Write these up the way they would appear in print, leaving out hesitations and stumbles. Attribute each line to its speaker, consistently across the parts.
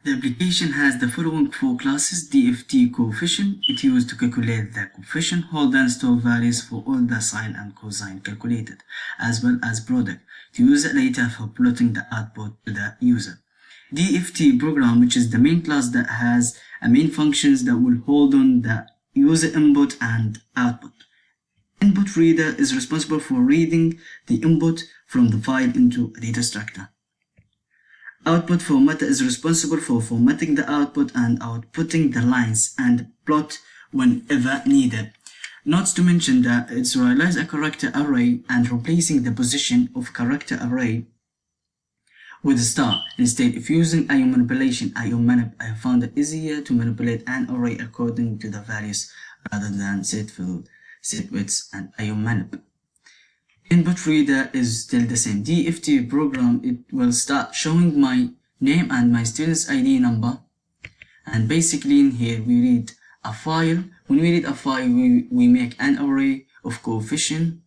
Speaker 1: The application has the following four classes: DFT coefficient. It used to calculate the coefficient, hold and store values for all the sine and cosine calculated, as well as product to use the data for plotting the output to the user. DFT program, which is the main class that has a main functions that will hold on the user input and output. Input reader is responsible for reading the input from the file into a data structure. Output formatter is responsible for formatting the output and outputting the lines and plot whenever needed. Not to mention that it's realize a character array and replacing the position of character array with a star. Instead of using IO manipulation, I found it easier to manipulate an array according to the values rather than set fill, set widths, and IO manip. Input reader is still the same. DFT program, it will start showing my name and my student's ID number, and basically in here we read a file. When we read a file, we make an array of coefficient.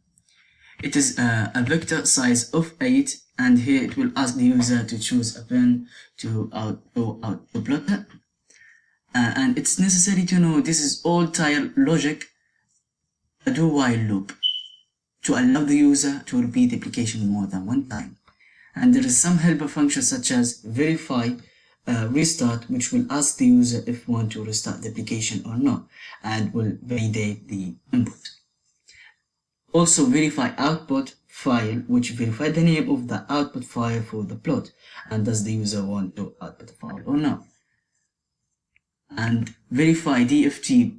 Speaker 1: It is a vector size of 8, and here it will ask the user to choose a pen to plot it. And it's necessary to know this is all tile logic, a do-while loop, to allow the user to repeat the application more than one time. And there is some helper functions such as verify, restart, which will ask the user if want to restart the application or not, and will validate the input. Also verify output file, which verify the name of the output file for the plot, and does the user want to output the file or not. And verify DFT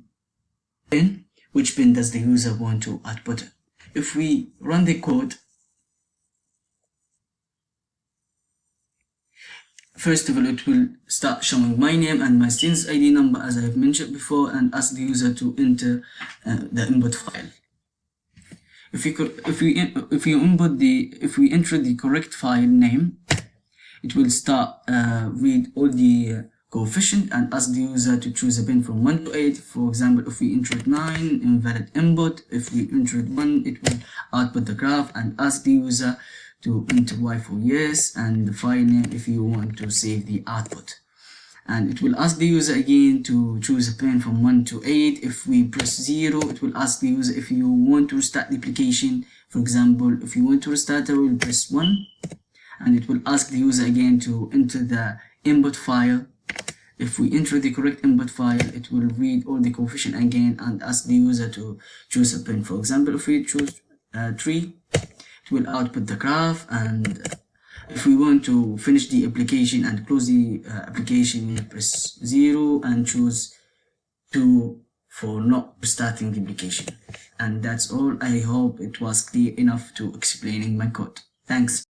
Speaker 1: pin, which pin does the user want to output it. If we run the code, first of all, it will start showing my name and my student's ID number as I have mentioned before, and ask the user to enter the input file. If we enter the correct file name, it will start read all the coefficient and ask the user to choose a pin from 1 to 8. For example, if we entered 9, invalid input. If we entered 1, it will output the graph and ask the user to enter Y for yes, and the file name if you want to save the output. And it will ask the user again to choose a pin from 1 to 8. If we press 0, it will ask the user if you want to restart the application. For example, if you want to restart it, we'll press 1, and it will ask the user again to enter the input file. If we enter the correct input file, it will read all the coefficient again and ask the user to choose a pin. For example, if we choose 3, it will output the graph. And if we want to finish the application and close the application, we press 0 and choose 2 for not restarting the application. And that's all. I hope it was clear enough to explaining my code. Thanks.